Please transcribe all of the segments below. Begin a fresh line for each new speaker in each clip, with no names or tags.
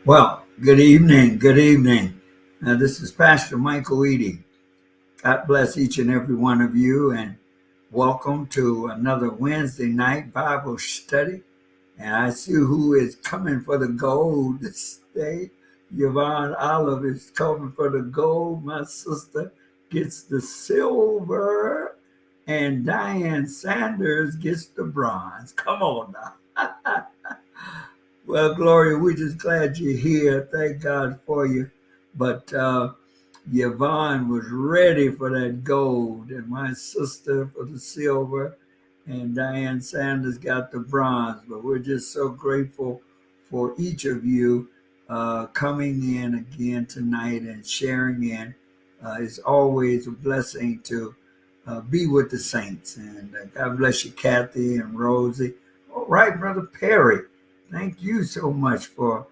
Well, good evening. Good evening. This is Pastor Michael Eady. God bless each and every one of you, and welcome to another Wednesday night Bible study. And I see who is coming for the gold this day. Yvonne Olive is coming for the gold. My sister gets the silver, and Diane Sanders gets the bronze. Come on now. Well, Gloria, we're just glad you're here. Thank God for you. But Yvonne was ready for that gold, and my sister for the silver, and Diane Sanders got the bronze. But we're just so grateful for each of you coming in again tonight and sharing in. It's always a blessing to be with the saints. And God bless you, Kathy and Rosie. All right, Brother Perry. Thank you so much for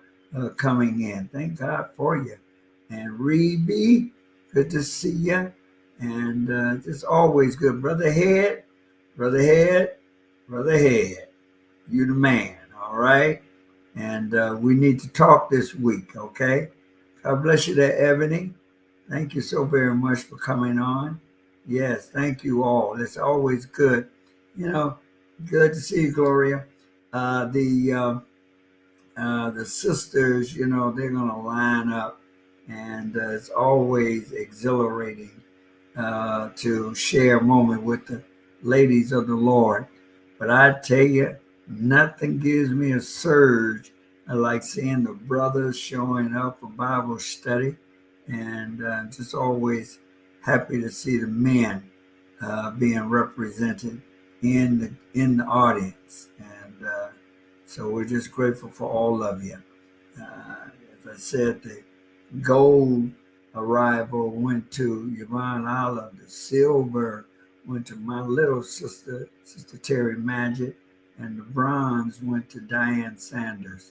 coming in. Thank God for you. And Reby, good to see you. And it's always good. Brother Head, Brother Head, Brother Head. You the man, all right? And we need to talk this week, okay? God bless you there, Ebony. Thank you so very much for coming on. Yes, thank you all. It's always good. You know, good to see you, Gloria. Uh, the the sisters, they're going to line up, and it's always exhilarating to share a moment with the ladies of the Lord. But I tell you, nothing gives me a surge like seeing the brothers showing up for Bible study, and just always happy to see the men being represented in the audience, and so we're just grateful for all of you. As I said, the gold arrival went to Yvonne Olive. The silver went to my little sister, Sister Terry Magic, and the bronze went to Diane Sanders.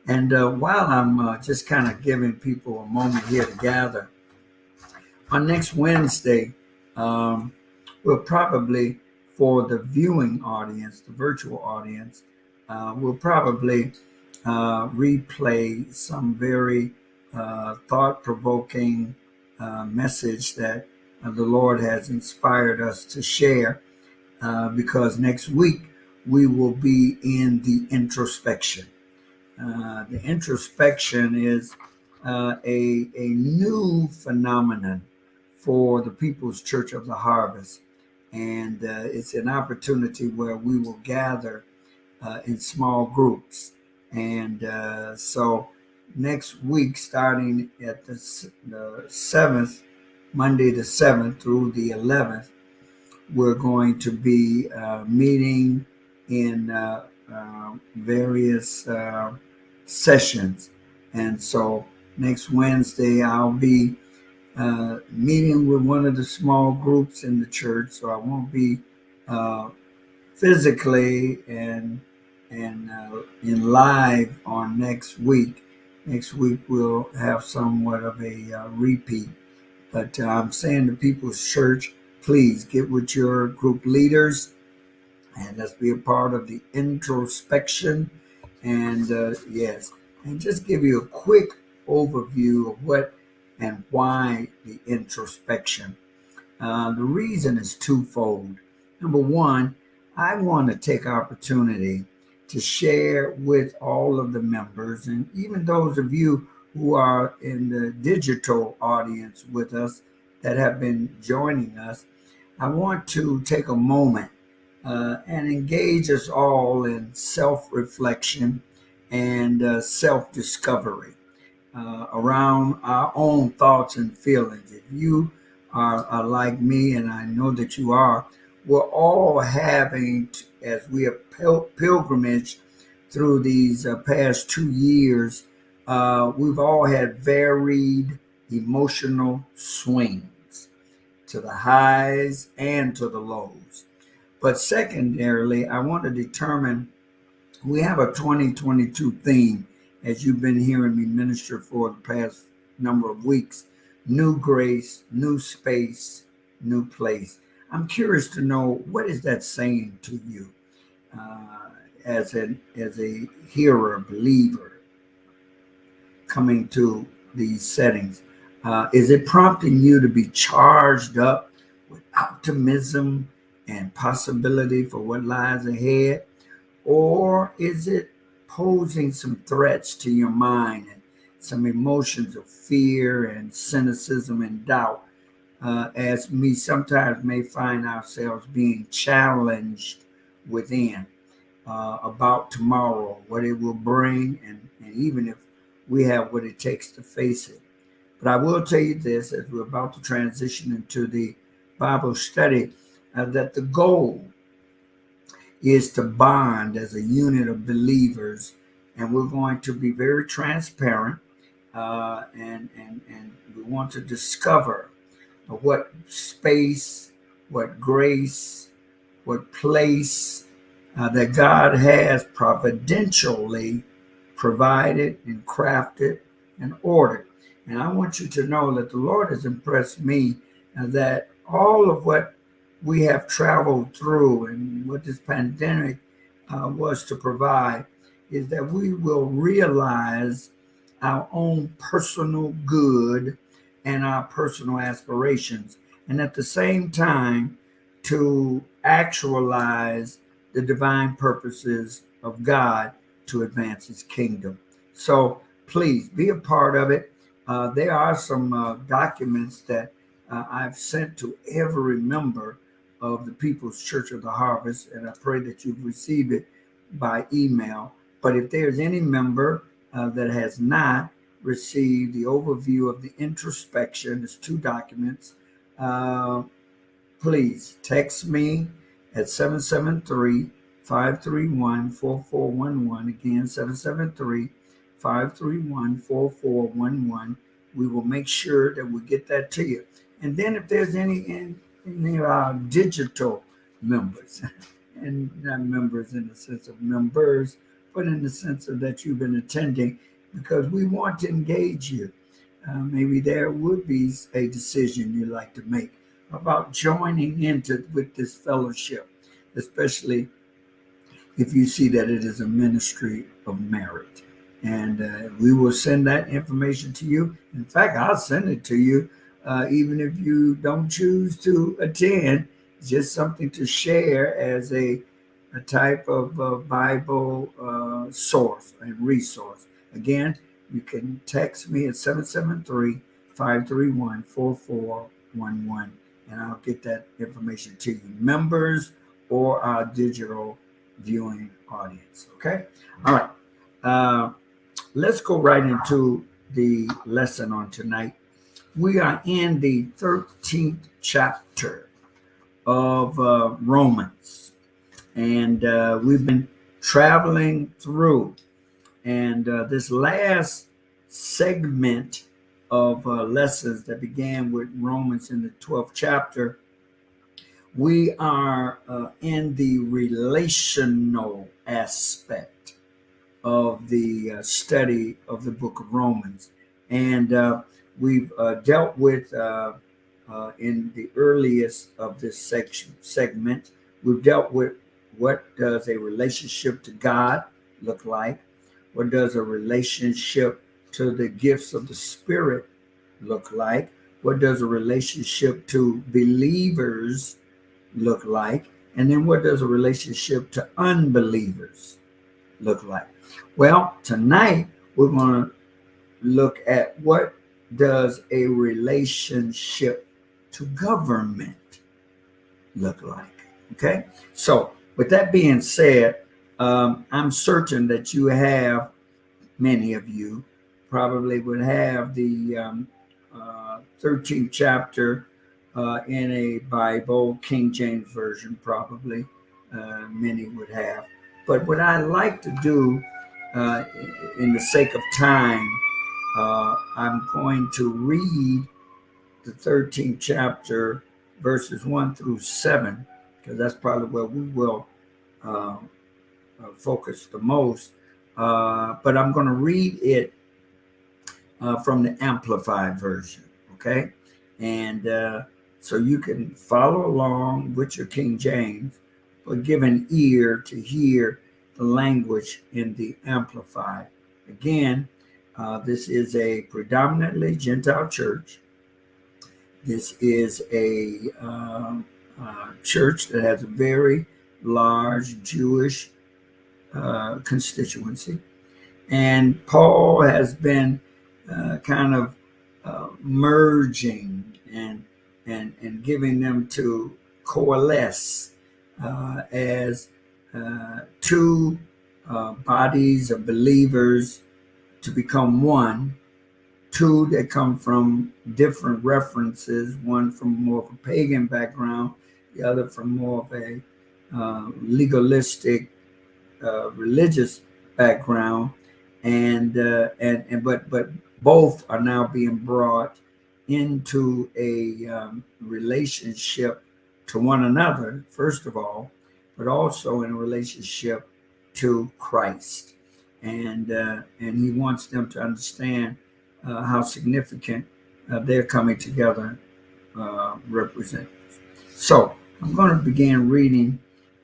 And while I'm just kind of giving people a moment here to gather, on next Wednesday, um, we'll probably, for the viewing audience, the virtual audience, we'll probably replay some very thought provoking message that the Lord has inspired us to share because next week we will be in the introspection. The introspection is a new phenomenon for the People's Church of the Harvest. And it's an opportunity where we will gather in small groups. And so next week, starting at the 7th, Monday the 7th through the 11th, we're going to be meeting in various sessions. And so next Wednesday, I'll be meeting with one of the small groups in the church. So I won't be uh, physically and in live on next week. Next week we'll have somewhat of a repeat. But I'm saying to People's Church, please get with your group leaders and let's be a part of the introspection. And yes, and just give you a quick overview of what and why the introspection. The reason is twofold. Number one, I want to take opportunity to share with all of the members and even those of you who are in the digital audience with us that have been joining us. I want to take a moment and engage us all in self reflection and self discovery around our own thoughts and feelings. If you are like me, and I know that you are, we're all having, as we have pilgrimaged through these past 2 years, we've all had varied emotional swings to the highs and to the lows. But secondarily, I want to determine we have a 2022 theme, as you've been hearing me minister for the past number of weeks: new grace, new space, new place. I'm curious to know, what is that saying to you as a hearer, believer? coming to these settings? Is it prompting you to be charged up with optimism and possibility for what lies ahead? Or is it posing some threats to your mind and some emotions of fear and cynicism and doubt, as we sometimes may find ourselves being challenged within about tomorrow, what it will bring, and even if we have what it takes to face it? But I will tell you this as we're about to transition into the Bible study, that the goal is to bond as a unit of believers, and we're going to be very transparent, and we want to discover what space, what grace, what place that God has providentially provided and crafted and ordered. And I want you to know that the Lord has impressed me that all of what we have traveled through and what this pandemic was to provide is that we will realize our own personal good and our personal aspirations, and at the same time to actualize the divine purposes of God to advance his kingdom. So please be a part of it. There are some documents that I've sent to every member of the People's Church of the Harvest, and I pray that you've received it by email. But if there's any member that has not received the overview of the introspection, there's 2 documents, please text me at 773-531-4411. Again, 773-531-4411. We will make sure that we get that to you. And then if there's any of our digital members, and not members in the sense of members, but in the sense of that you've been attending, because we want to engage you. Maybe there would be a decision you'd like to make about joining into with this fellowship, especially if you see that it is a ministry of merit. And we will send that information to you. In fact, I'll send it to you, even if you don't choose to attend. It's just something to share as a type of Bible source and resource. Again, you can text me at 773-531-4411, and I'll get that information to you, members or our digital viewing audience. Okay? All right. Let's go right into the lesson on tonight. We are in the 13th chapter of Romans, and we've been traveling through. And this last segment of lessons that began with Romans in the 12th chapter, we are in the relational aspect of the study of the book of Romans. And we've dealt with, in the earliest of this segment, we've dealt with what does a relationship to God look like? What does a relationship to the gifts of the Spirit look like? What does a relationship to believers look like? And then what does a relationship to unbelievers look like? Well, tonight we're going to look at what does a relationship to government look like. Okay? So with that being said, I'm certain that you have, many of you probably would have the 13th chapter in a Bible, King James Version, probably. Many would have. But what I like to do, in the sake of time, I'm going to read the 13th chapter, verses 1 through 7, because that's probably where we will focus the most. But I'm going to read it from the Amplified version, okay? And so you can follow along with your King James, but give an ear to hear the language in the Amplified. Again, This is a predominantly Gentile church. This is a church that has a very large Jewish constituency. And Paul has been kind of merging and giving them to coalesce as two bodies of believers to become one, two that come from different references, one from more of a pagan background, the other from more of a legalistic religious background, but both are now being brought into a relationship to one another, first of all, but also in a relationship to Christ, and he wants them to understand how significant their coming together represents. So I'm going to begin reading.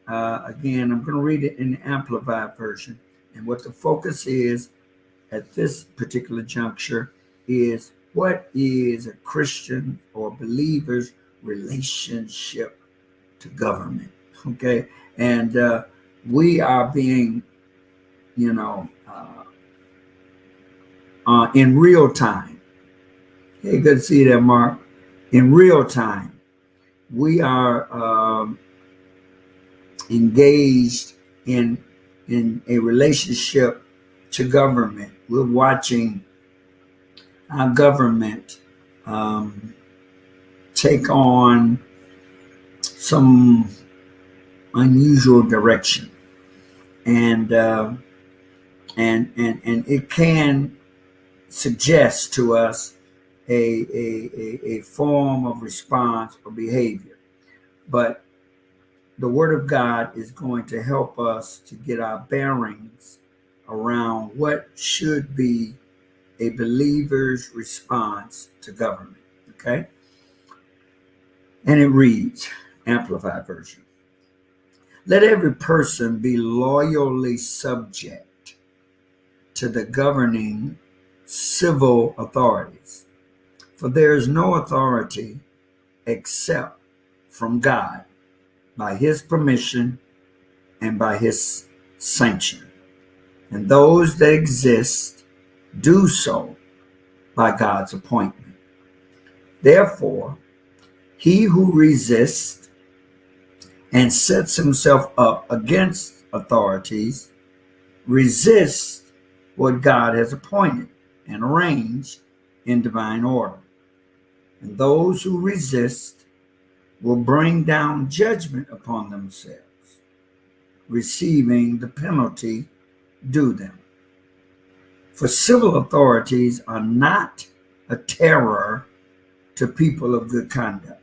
Again, I'm going to read it in the Amplified version. And what the focus is at this particular juncture is, what is a Christian or believer's relationship to government? Okay. And we are being, in real time. Hey, good to see you there, Mark. In real time, we are engaged in a relationship to government. We're watching our government take on some unusual direction, and it can suggest to us a form of response or behavior, but the Word of God is going to help us to get our bearings around what should be a believer's response to government. Okay? And it reads, Amplified version: let every person be loyally subject to the governing civil authorities, for there is no authority except from God, by his permission and by his sanction. And those that exist do so by God's appointment. Therefore, he who resists and sets himself up against authorities resists what God has appointed and arranged in divine order. And those who resist will bring down judgment upon themselves, receiving the penalty due them. For civil authorities are not a terror to people of good conduct,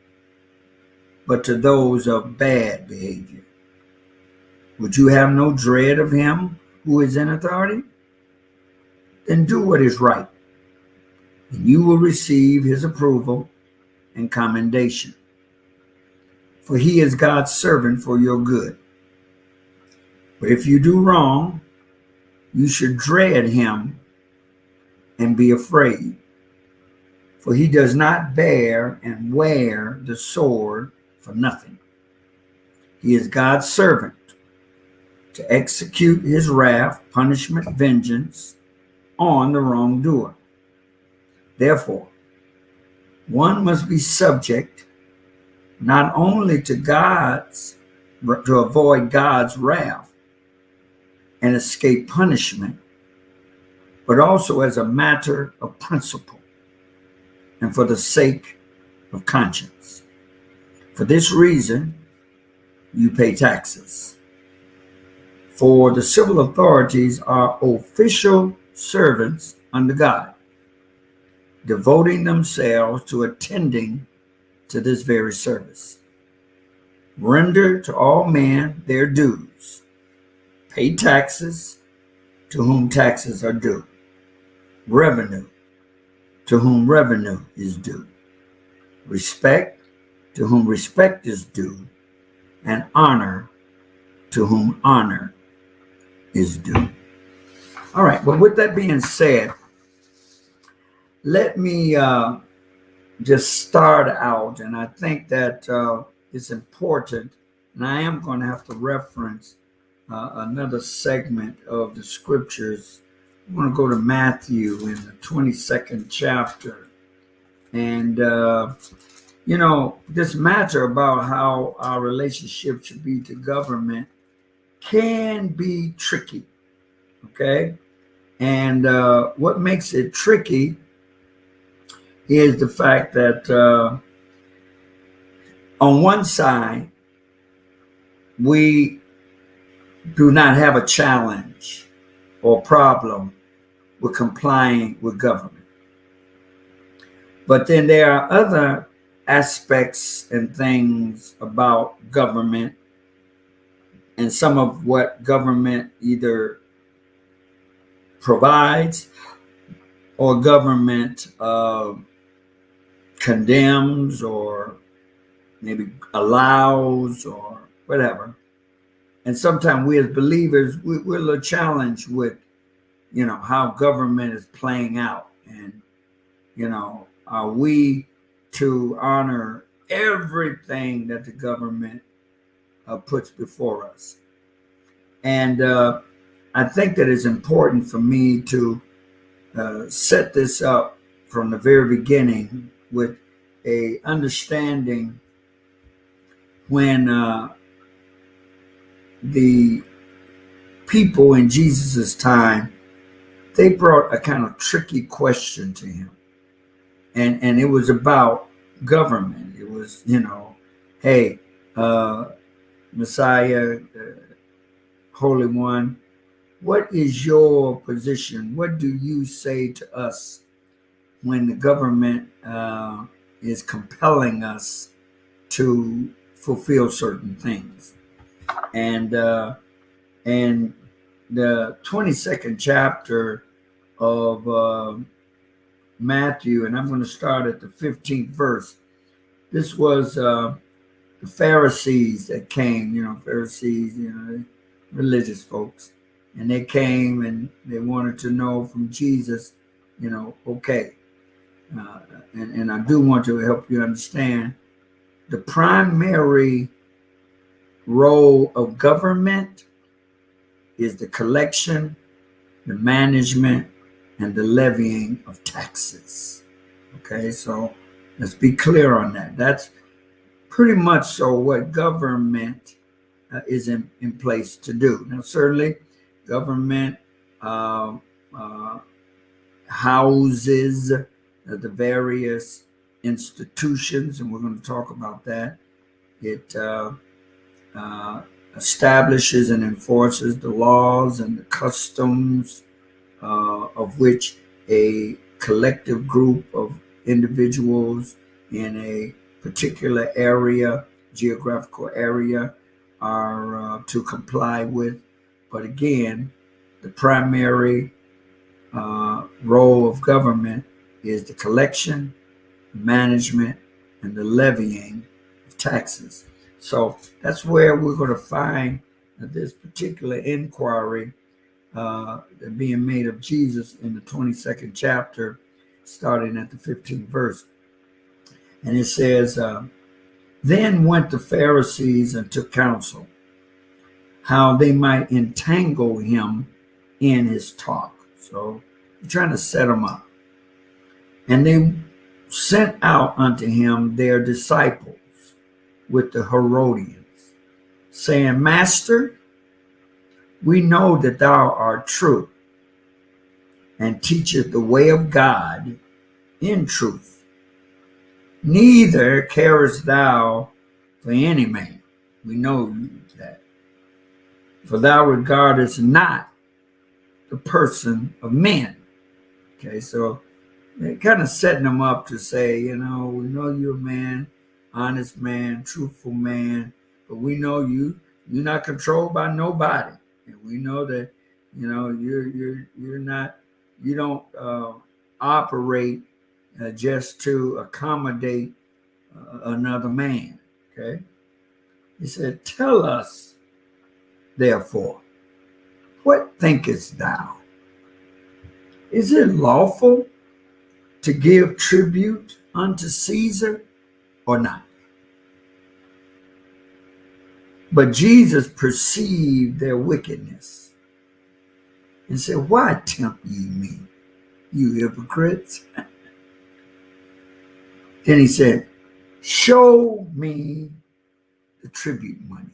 but to those of bad behavior. Would you have no dread of him who is in authority? Then do what is right, and you will receive his approval and commendation. For he is God's servant for your good. But if you do wrong, you should dread him and be afraid. For he does not bear and wear the sword for nothing. He is God's servant to execute his wrath, punishment, vengeance on the wrongdoer. Therefore, one must be subject not only to avoid God's wrath and escape punishment, but also as a matter of principle and for the sake of conscience. For this reason, you pay taxes. For the civil authorities are official servants under God, devoting themselves to attending to this very service. Render to all men their dues. Pay taxes to whom taxes are due. Revenue to whom revenue is due. Respect to whom respect is due. And honor to whom honor is due. All right, well, with that being said, let me just start out, and I think that it's important, and I am going to have to reference another segment of the scriptures. I'm going to go to Matthew in the 22nd chapter. And, this matter about how our relationship should be to government can be tricky. Okay. And what makes it tricky is the fact that on one side, we do not have a challenge or problem with complying with government. But then there are other aspects and things about government and some of what government either provides or government condemns or maybe allows or whatever. And sometimes we as believers, we're a little challenged with, how government is playing out. And, are we to honor everything that the government puts before us? And I think that it's important for me to set this up from the very beginning with a understanding when the people in Jesus's time, they brought a kind of tricky question to him. And it was about government. It was, hey, Messiah, Holy One, what is your position? What do you say to us when the government is compelling us to fulfill certain things? And the 22nd chapter of Matthew, and I'm going to start at the 15th verse. This was the Pharisees that came, Pharisees, religious folks. And they came and they wanted to know from Jesus, okay. And I do want to help you understand the primary role of government is the collection, the management, and the levying of taxes. Okay, so let's be clear on that. That's pretty much so what government is in place to do. Now, certainly, government houses the various institutions, and we're going to talk about that. It establishes and enforces the laws and the customs of which a collective group of individuals in a particular area, geographical area, are to comply with. But again, the primary role of government is the collection, management, and the levying of taxes. So that's where we're going to find this particular inquiry being made of Jesus in the 22nd chapter, starting at the 15th verse. And it says, then went the Pharisees and took counsel how they might entangle him in his talk. So they're trying to set him up. And they sent out unto him their disciples with the Herodians, saying, Master, we know that thou art true and teacheth the way of God in truth. Neither carest thou for any man. We know that. For thou regardest not the person of men. Okay, so they're kind of setting them up to say, we know you're a man, honest man, truthful man, but we know you're not controlled by nobody. And we know that, you're not, you don't operate just to accommodate another man. Okay. He said, tell us, therefore, what thinkest thou? Is it lawful to give tribute unto Caesar or not? But Jesus perceived their wickedness and said, why tempt ye me, you hypocrites? Then he said, show me the tribute money.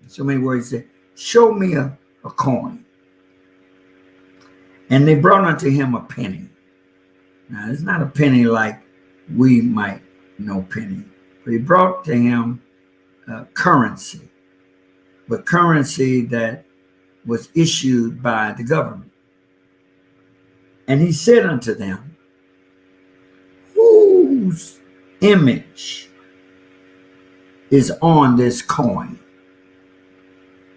In so many words, he said, show me a coin. And they brought unto him a penny. Now, it's not a penny like we might know penny. But he brought to him currency, but currency that was issued by the government. And he said unto them, whose image is on this coin?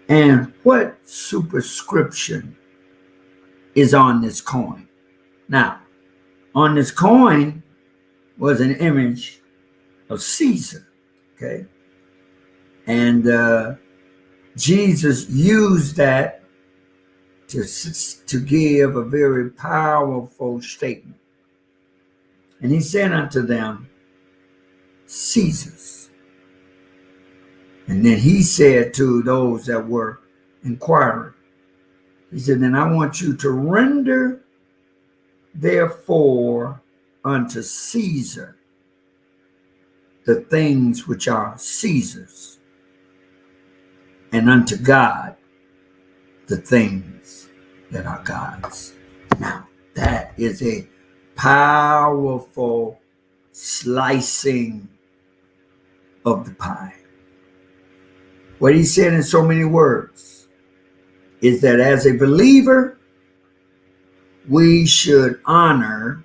And what superscription is on this coin? Now, on this coin was an image of Caesar, okay? And Jesus used that to give a very powerful statement. And he said unto them, Caesar's. And then he said to those that were inquiring, he said, then I want you to render therefore unto Caesar the things which are Caesar's, and unto God the things that are God's. Now, that is a powerful slicing of the pie. What he said in so many words is that as a believer, we should honor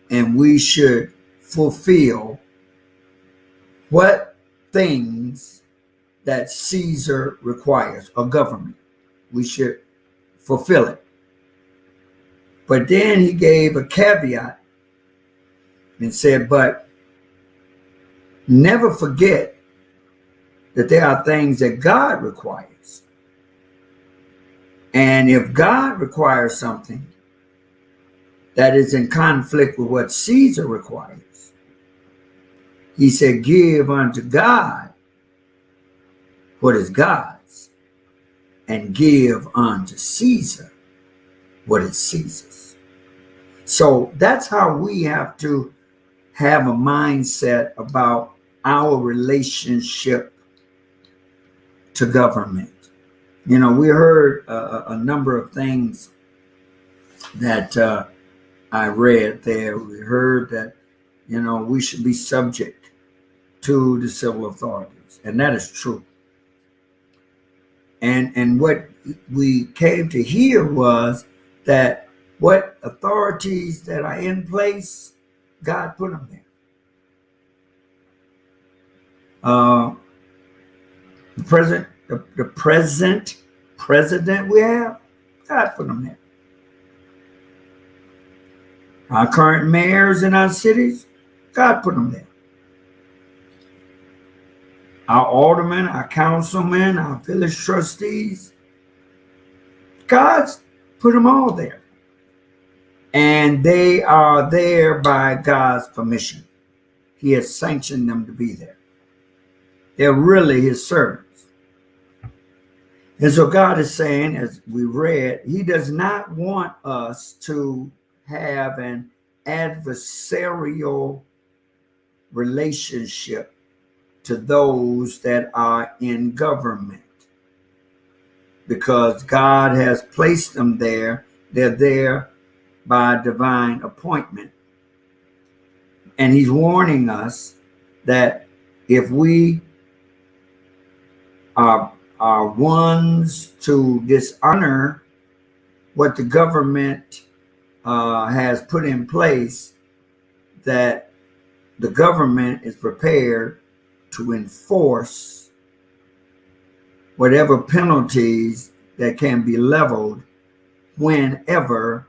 and we should fulfill what things that Caesar requires, or government. We should fulfill it. But then he gave a caveat and said, but never forget that there are things that God requires. And if God requires something that is in conflict with what Caesar requires, he said, give unto God what is God's, and give unto Caesar what is Caesar's. So that's how we have to have a mindset about our relationship to government. You know, we heard a number of things that I read there. We heard that, you know, we should be subject to the civil authorities, and that is true. And what we came to hear was that what authorities that are in place, God put them there. The present president we have, God put them there. Our current mayors in our cities, God put them there. Our aldermen, our councilmen, our village trustees, God's put them all there. And they are there by God's permission. He has sanctioned them to be there. They're really his servants. And so God is saying, as we read, he does not want us to have an adversarial relationship to those that are in government, because God has placed them there. They're there by divine appointment. And he's warning us that if we are ones to dishonor what the government has put in place, that the government is prepared to enforce whatever penalties that can be leveled whenever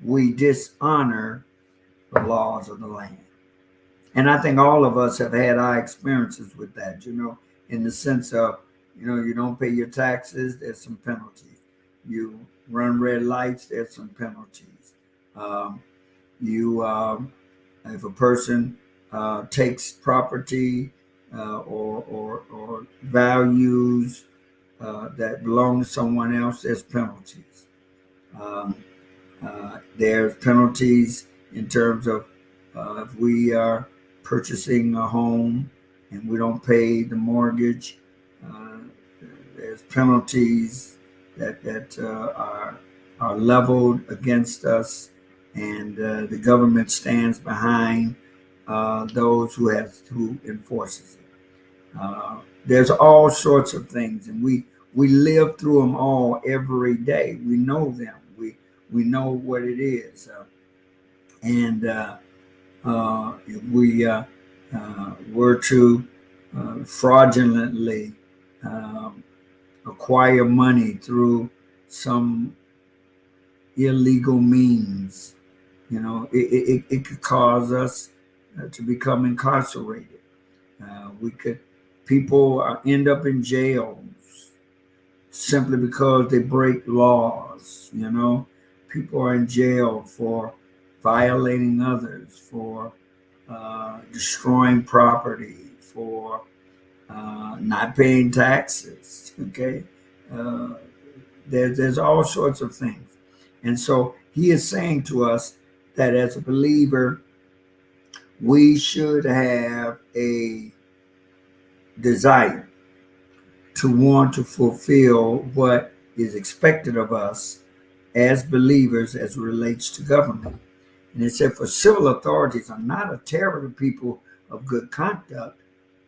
we dishonor the laws of the land. And I think all of us have had our experiences with that, you know, in the sense of, you know, you don't pay your taxes, there's some penalties. You run red lights, there's some penalties. You, if a person takes property or values that belong to someone else, there's penalties. Um, there's penalties in terms of if we are purchasing a home and we don't pay the mortgage, uh, there's penalties that are leveled against us, and the government stands behind those who enforces it. There's all sorts of things, and we live through them all every day. We know them. We know what it is, and if we were to fraudulently um, acquire money through some illegal means, it could cause us to become incarcerated. We could People end up in jails simply because they break laws. People are in jail for violating others, for destroying property, for not paying taxes. Okay, uh, there's all sorts of things, and so he is saying to us that as a believer, we should have a desire to want to fulfill what is expected of us as believers as it relates to government. And it said, for civil authorities are not a terror to people of good conduct,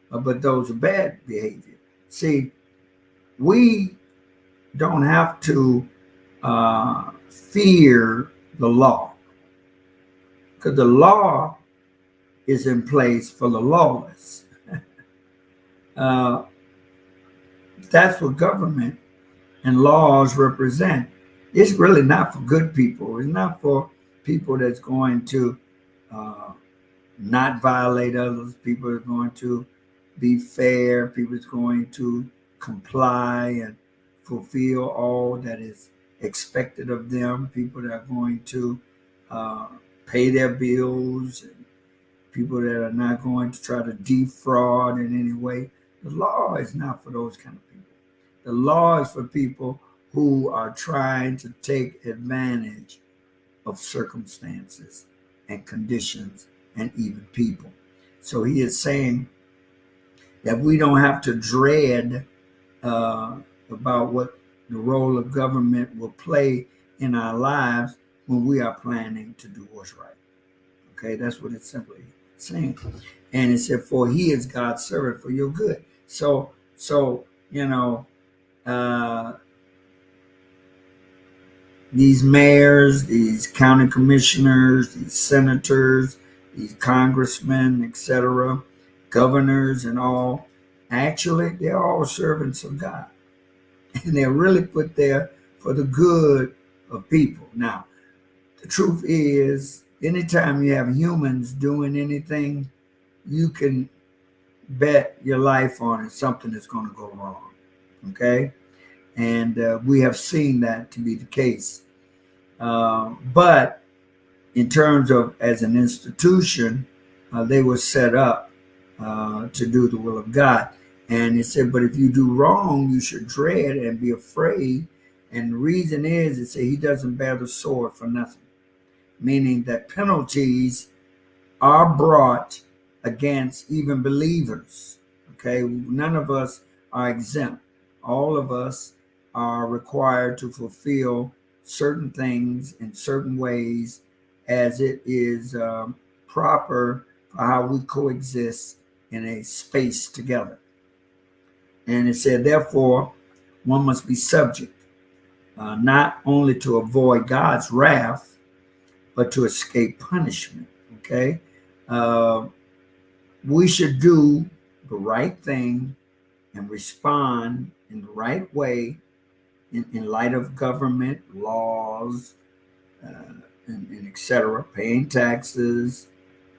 but those of bad behavior. See, we don't have to fear the law, because the law is in place for the lawless. Uh, that's what government and laws represent. It's really not for good people. It's not for people that's going to uh, not violate others. People are going to be fair. People are going to comply and fulfill all that is expected of them. People that are going to uh, pay their bills, and people that are not going to try to defraud in any way. The law is not for those kind of people. The law is for people who are trying to take advantage of circumstances and conditions and even people. So he is saying that we don't have to dread uh, about what the role of government will play in our lives when we are planning to do what's right. Okay, that's what it's simply saying. And it said, "For he is God's servant for your good." So uh, these mayors, these county commissioners, these senators, these congressmen, etc., governors, and all, actually, they're all servants of God. And they're really put there for the good of people. Now, the truth is, anytime you have humans doing anything, you can bet your life on it, something is going to go wrong. Okay? And we have seen that to be the case. But in terms of as an institution, they were set up to do the will of God. And it said, but if you do wrong, you should dread and be afraid. And the reason is, it said, he doesn't bear the sword for nothing, meaning that penalties are brought against even believers. Okay, none of us are exempt. All of us are required to fulfill certain things in certain ways as it is proper for how we coexist in a space together. And it said, therefore, one must be subject, not only to avoid God's wrath, but to escape punishment. Okay? Uh, we should do the right thing and respond in the right way in light of government laws uh, and etc. Paying taxes,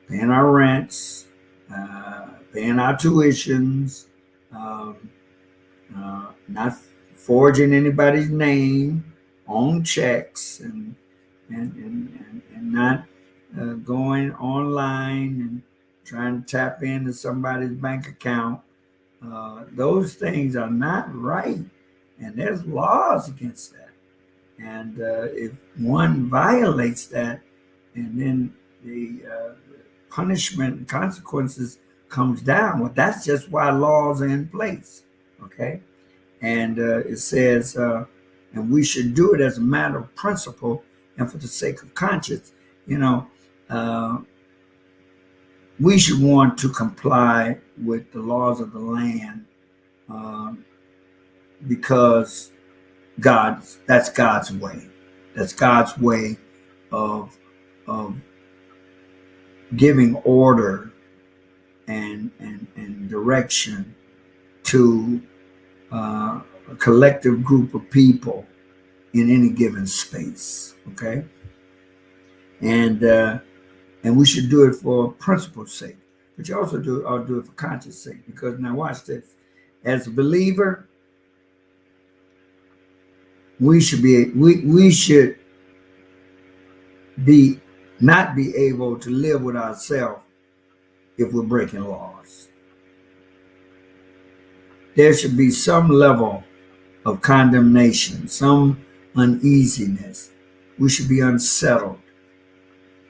paying our rents, paying our tuitions, um, not forging anybody's name on checks, and not going online and trying to tap into somebody's bank account. Those things are not right, and there's laws against that. And if one violates that, and then the punishment and consequences comes down, well, that's just why laws are in place. Okay, and it says, and we should do it as a matter of principle and for the sake of conscience. You know, uh, we should want to comply with the laws of the land, um, because that's God's way. That's God's way of of giving order and direction to a collective group of people in any given space. Okay, and and we should do it for principle's sake, but you also ought to do it for conscience sake. Because now watch this: as a believer, we should be not be able to live with ourselves if we're breaking laws. There should be some level of condemnation, some uneasiness. We should be unsettled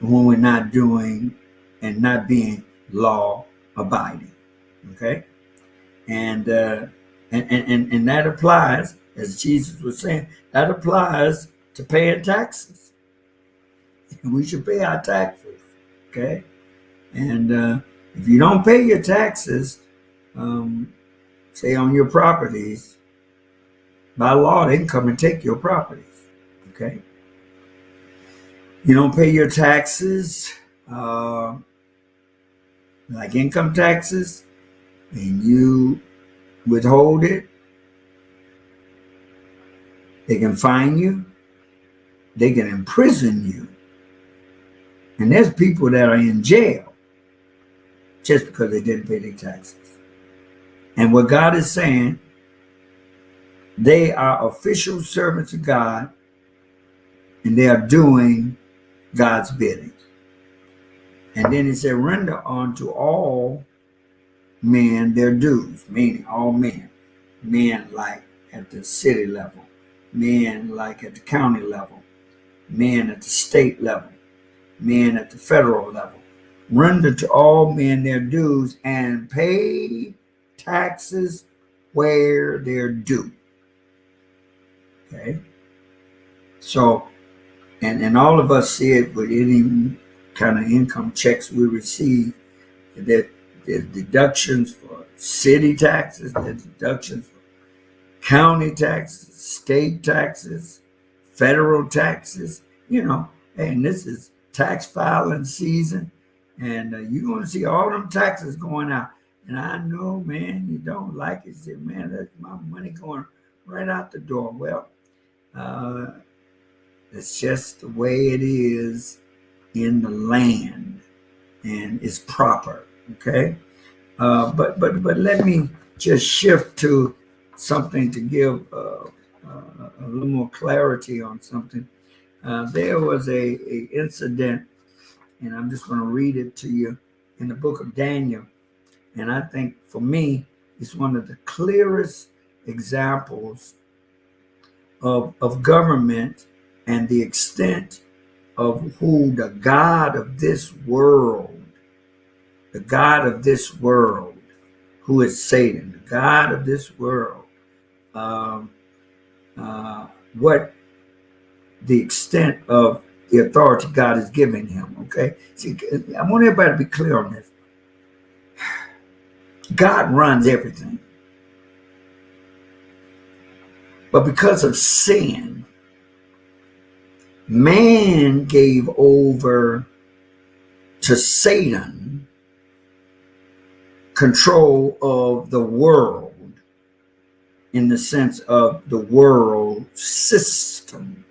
when we're not doing and not being law abiding. Okay, and and that applies, as Jesus was saying, that applies to paying taxes. We should pay our taxes. Okay, and if you don't pay your taxes, um, say on your properties, by law they can come and take your properties. Okay, you don't pay your taxes, uh, like income taxes, and you withhold it, they can fine you, they can imprison you. And there's people that are in jail just because they didn't pay their taxes. And what God is saying, they are official servants of God, and they are doing God's bidding. And then he said, render unto all men their dues, meaning all men. Men like at the city level, men like at the county level, men at the state level, men at the federal level. Render to all men their dues and pay taxes where they're due. Okay? So, and all of us see it with any kind of income checks we receive, that there's deductions for city taxes, there's deductions for county taxes, state taxes, federal taxes, and this is tax filing season, and you're going to see all them taxes going out. And I know, man, you don't like it. You say, man, that's my money going right out the door. Well, uh, it's just the way it is in the land, and it's proper. Okay, but let me just shift to something to give a little more clarity on something. There was a incident, and I'm just going to read it to you, in the book of Daniel. And I think for me, it's one of the clearest examples of government and the extent of who the God of this world, the God of this world, who is Satan, the God of this world, um, what the extent of the authority God is giving him. Okay, see, I want everybody to be clear on this. God runs everything, but because of sin, man gave over to Satan control of the world, in the sense of the world system.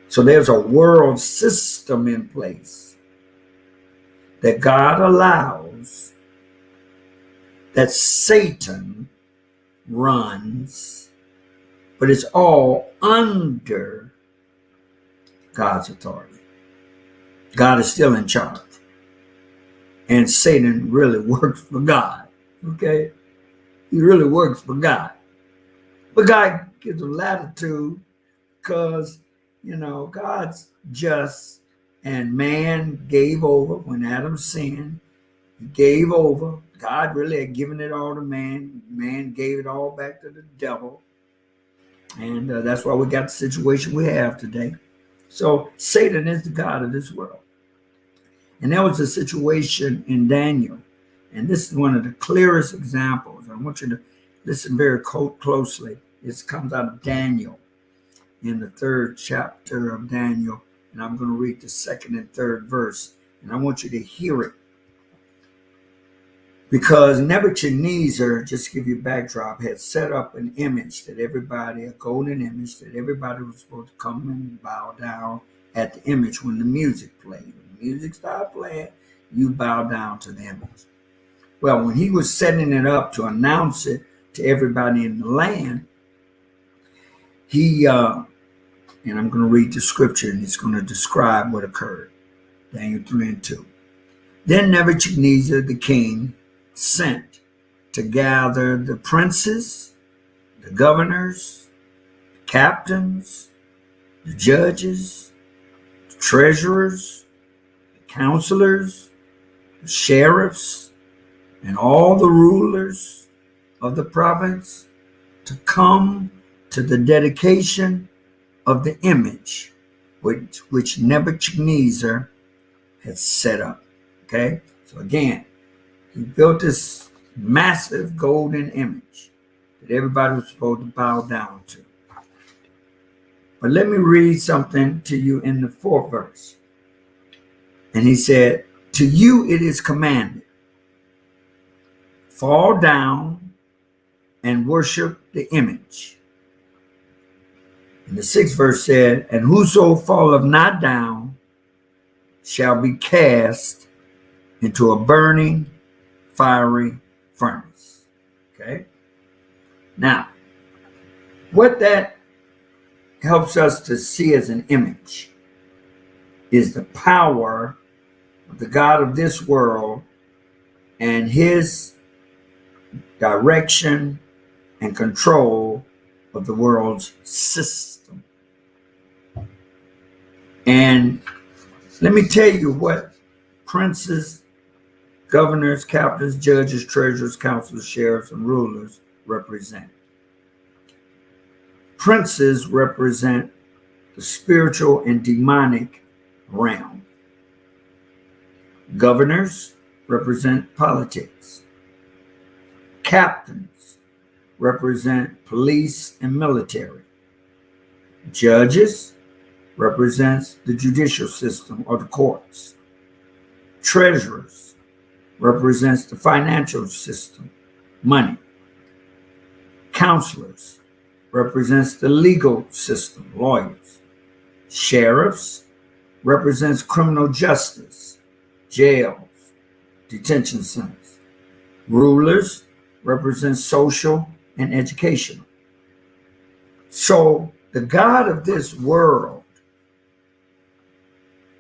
So there's a world system in place that God allows, that Satan runs, but it's all under God's authority. God is still in charge. And Satan really works for God. Okay? He really works for God. But God gives him latitude because, God's just, and man gave over when Adam sinned. He gave over. God really had given it all to man. Man gave it all back to the devil. And that's why we got the situation we have today. So Satan is the God of this world. And there was a situation in Daniel. And this is one of the clearest examples. I want you to listen very closely. This comes out of Daniel, in the 3rd chapter of Daniel. And I'm going to read the 2nd and 3rd verse. And I want you to hear it. Because Nebuchadnezzar, just to give you a backdrop, had set up an image that everybody, a golden image that everybody was supposed to come and bow down at the image when the music played. When the music started playing, you bow down to the image. Well, when he was setting it up to announce it to everybody in the land, he, and I'm going to read the scripture and it's going to describe what occurred. Daniel 3 and 2. Then Nebuchadnezzar the king sent to gather the princes, the governors, the captains, the judges, the treasurers, the counselors, the sheriffs, and all the rulers of the province to come to the dedication of the image which Nebuchadnezzar had set up. Okay? So again, he built this massive golden image that everybody was supposed to bow down to. But let me read something to you in the 4th verse. And he said, to you it is commanded, fall down and worship the image. And the 6th verse said, and whoso falleth not down shall be cast into a burning fiery furnace. Okay? Now, what that helps us to see as an image is the power of the God of this world and his direction and control of the world's system. And let me tell you what princes, governors, captains, judges, treasurers, counselors, sheriffs, and rulers represent. Princes represent the spiritual and demonic realm. Governors represent politics. Captains represent police and military. Judges represents the judicial system or the courts. Treasurers represents the financial system, money. Counselors represents the legal system, lawyers. Sheriffs represents criminal justice, jails, detention centers. Rulers represents social and educational. So the God of this world,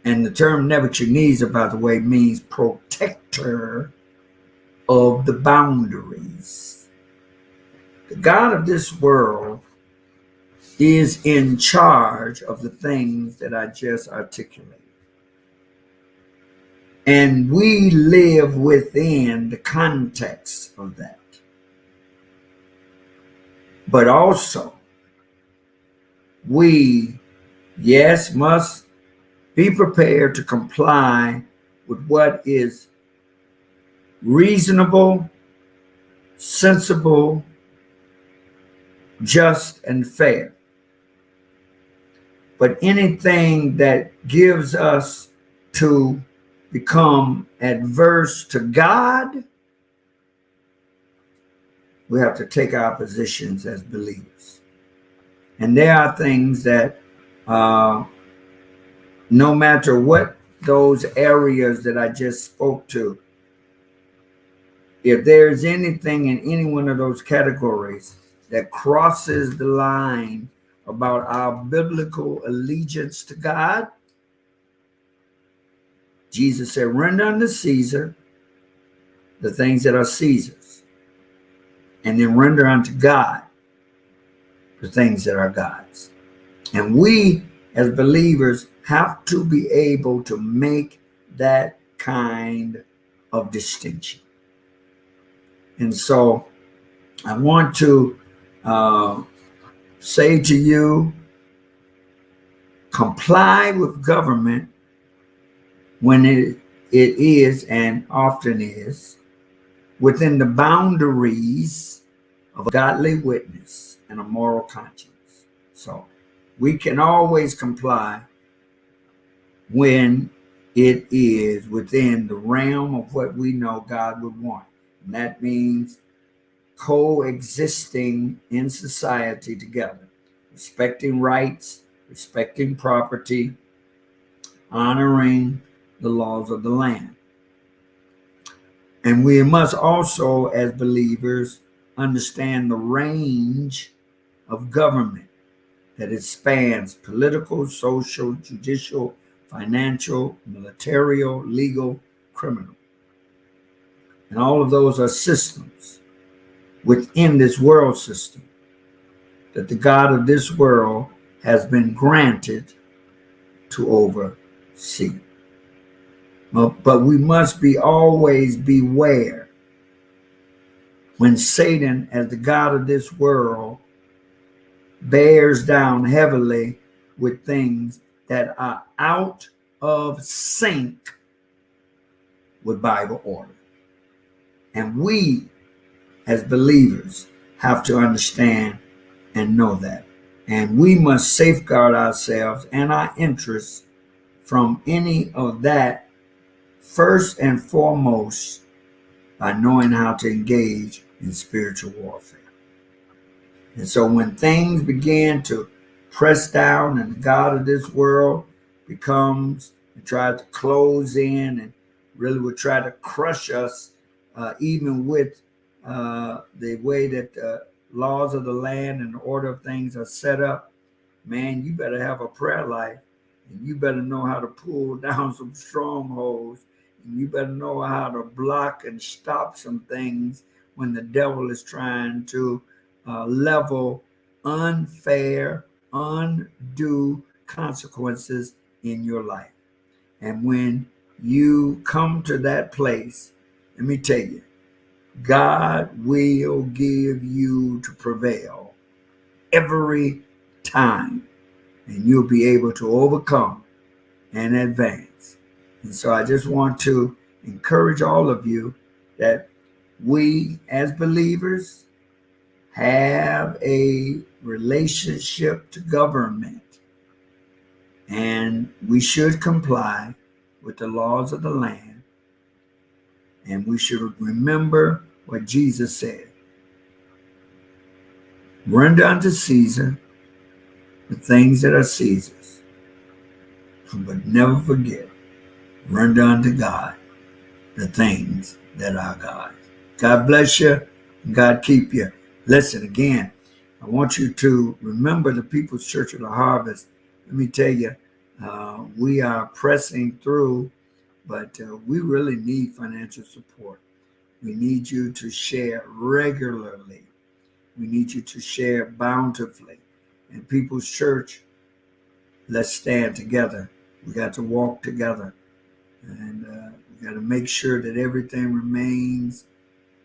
and the term Nebuchadnezzar, by the way, means protector of the boundaries. The God of this world is in charge of the things that I just articulated. And we live within the context of that. But also, we, yes, must be prepared to comply with what is reasonable, sensible, just, and fair. But anything that gives us to become adverse to God, we have to take our positions as believers. And there are things that no matter what those areas that I just spoke to, if there's anything in any one of those categories that crosses the line about our biblical allegiance to God, Jesus said, render unto Caesar the things that are Caesar's, and then render unto God the things that are God's. And we as believers have to be able to make that kind of distinction. And so I want to say to you, comply with government when it is and often is within the boundaries of a godly witness and a moral conscience. So we can always comply when it is within the realm of what we know God would want. And that means coexisting in society together, respecting rights, respecting property, honoring the laws of the land. And we must also, as believers, understand the range of government that it spans: political, social, judicial, financial, military, legal, criminal. And all of those are systems within this world system that the God of this world has been granted to oversee. But we must be always beware when Satan, as the God of this world, bears down heavily with things that are out of sync with Bible order. And we, as believers, have to understand and know that. And we must safeguard ourselves and our interests from any of that, first and foremost, by knowing how to engage in spiritual warfare. And so when things begin to press down and the God of this world becomes and tries to close in and really would try to crush us, even with the way that the laws of the land and the order of things are set up, man, you better have a prayer life, and you better know how to pull down some strongholds, and you better know how to block and stop some things when the devil is trying to level unfair, undue consequences in your life. And when you come to that place, let me tell you, God will give you to prevail every time, and you'll be able to overcome and advance. And so I just want to encourage all of you that we as believers have a relationship to government, and we should comply with the laws of the land, and we should remember what Jesus said: render unto Caesar the things that are Caesar's, but never forget, render unto God the things that are God's. God bless you, and God keep you. Listen, again, I want you to remember the People's Church of the Harvest. Let me tell you, we are pressing through, but we really need financial support. We need you to share regularly. We need you to share bountifully. And People's Church, let's stand together. We got to walk together. And we got to make sure that everything remains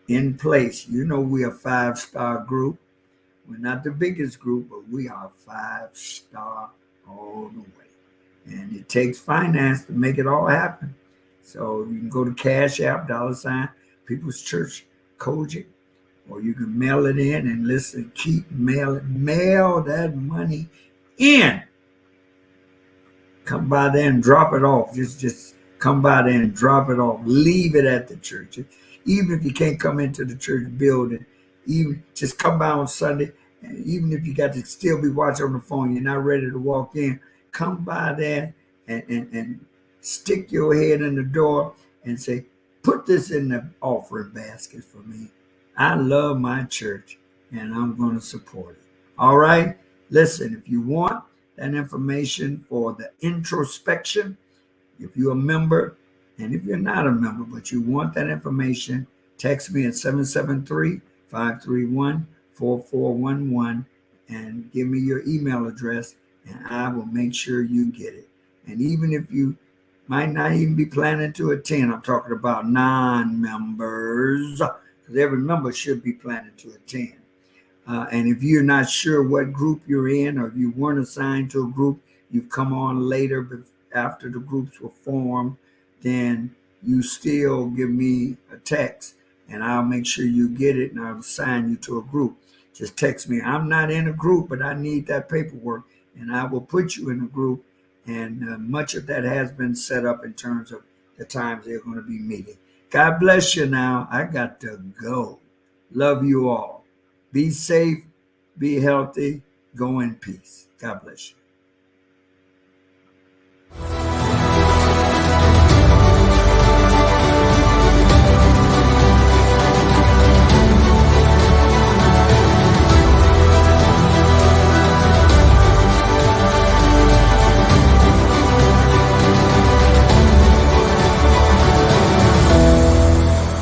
in place. You know, we're a 5-star group. We're not the biggest group, but we are 5-star all the way. And it takes finance to make it all happen. So you can go to Cash App, $ People's Church Kojic, or you can mail it in and listen, keep mailing, mail that money in. Come by there and drop it off. Just come by there and drop it off. Leave it at the church. Even if you can't come into the church building, even just come by on Sunday. And even if you got to still be watching on the phone, you're not ready to walk in, come by there and stick your head in the door and say, put this in the offering basket for me. I love my church and I'm going to support it. All right? Listen, if you want that information for the introspection, if you're a member, And if you're not a member, but you want that information, text me at 773-531-4411 and give me your email address, and I will make sure you get it. And even if you might not even be planning to attend, I'm talking about non-members, because every member should be planning to attend. And if you're not sure what group you're in, or if you weren't assigned to a group, you've come on later after the groups were formed, then you still give me a text and I'll make sure you get it and I'll assign you to a group. Just text me, I'm not in a group, but I need that paperwork, and I will put you in a group. And much of that has been set up in terms of the times they're going to be meeting. God bless you now. I got to go. Love you all. Be safe, be healthy, go in peace. God bless you.